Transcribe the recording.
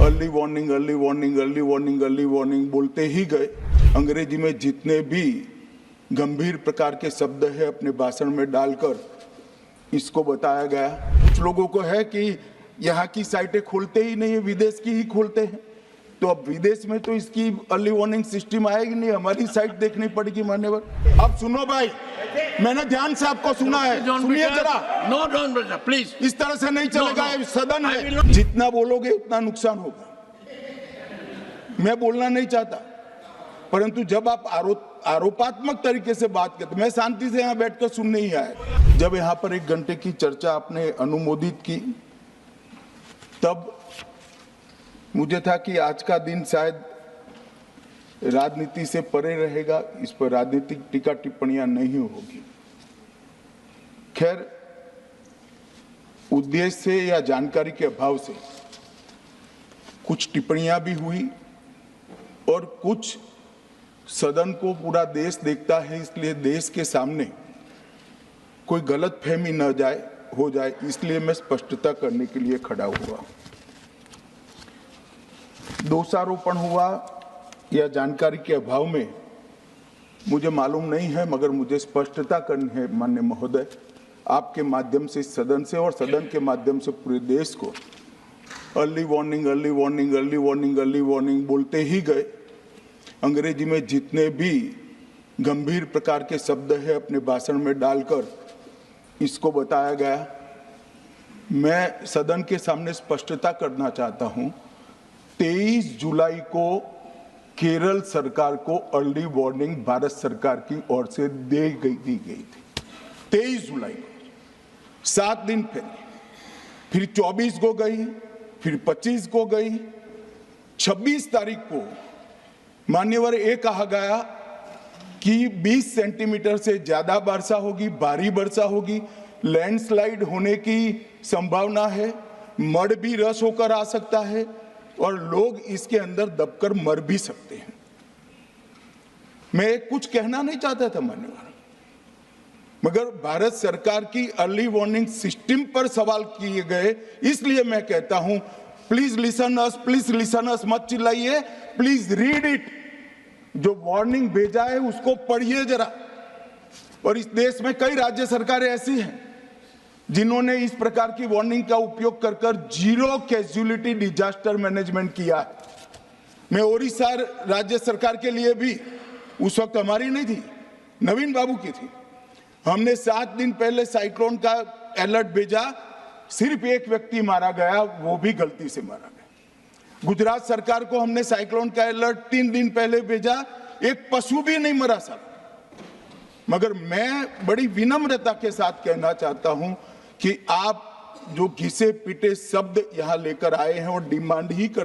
Early warning early warning early warning early warning बोलते ही गए। अंग्रेजी में जितने भी गंभीर प्रकार के शब्द है अपने भाषण में डालकर इसको बताया गया। कुछ लोगों को है कि यहाँ की साइटें खोलते ही नहीं है, विदेश की ही खोलते हैं। तो अब विदेश में तो इसकी अर्ली वार्निंग सिस्टम आएगी नहीं, हमारी साइट देखनी पड़ेगी मान्यवर। अब सुनो भाई, मैंने ध्यान से आपको सुना है, सुनिए जरा। नो डोंट प्लीज, इस तरह से नहीं चलेगा, सदन है। जितना बोलोगे उतना नुकसान होगा। मैं बोलना नहीं चाहता, परंतु जब आप आरोपात्मक तरीके से बात करते, मैं शांति से यहाँ बैठकर सुनने ही आया। जब यहाँ पर 1 घंटे की चर्चा आपने अनुमोदित की, तब मुझे था कि आज का दिन शायद राजनीति से परे रहेगा, इस पर राजनीतिक टीका टिप्पणियां नहीं होगी। खैर, उद्देश्य से या जानकारी के अभाव से कुछ टिप्पणियां भी हुई और कुछ सदन को पूरा देश देखता है, इसलिए देश के सामने कोई गलतफहमी न हो जाए, इसलिए मैं स्पष्टता करने के लिए खड़ा हुआ। दोषारोपण हुआ या जानकारी के अभाव में मुझे मालूम नहीं है, मगर मुझे स्पष्टता करनी है माननीय महोदय, आपके माध्यम से सदन से और सदन के माध्यम से पूरे देश को। Early warning early warning early warning early warning बोलते ही गए। अंग्रेजी में जितने भी गंभीर प्रकार के शब्द है अपने भाषण में डालकर इसको बताया गया। मैं सदन के सामने स्पष्टता करना चाहता हूं, 23 जुलाई को केरल सरकार को अर्ली वार्निंग भारत सरकार की ओर से दी गई थी। 23 जुलाई को, 7 दिन पहले, फिर 24 को गई, फिर 25 को गई, 26 तारीख को मान्यवर ये कहा गया कि 20 सेंटीमीटर से ज्यादा वर्षा होगी, भारी वर्षा होगी, लैंडस्लाइड होने की संभावना है, मड भी रस होकर आ सकता है और लोग इसके अंदर दबकर मर भी सकते हैं। मैं कुछ कहना नहीं चाहता था मान्यवर, मगर भारत सरकार की अर्ली वार्निंग सिस्टम पर सवाल किए गए, इसलिए मैं कहता हूं प्लीज लिसन अस, मत चिल्लाइए, प्लीज रीड इट। जो वार्निंग भेजा है उसको पढ़िए जरा। और इस देश में कई राज्य सरकारें ऐसी हैं जिन्होंने इस प्रकार की वार्निंग का उपयोग कर जीरो कैजुअलिटी डिजास्टर मैनेजमेंट किया है। मैं ओडिशा राज्य सरकार के लिए भी, उस वक्त हमारी नहीं थी, नवीन बाबू की थी, हमने 7 दिन पहले साइक्लोन का अलर्ट भेजा, सिर्फ एक व्यक्ति मारा गया, वो भी गलती से मारा गया। गुजरात सरकार को हमने साइक्लोन का अलर्ट 3 दिन पहले भेजा, एक पशु भी नहीं मरा साहब। मगर मैं बड़ी विनम्रता के साथ कहना चाहता हूं कि आप जो घिसे पिटे शब्द यहां लेकर आए हैं और डिमांड ही कर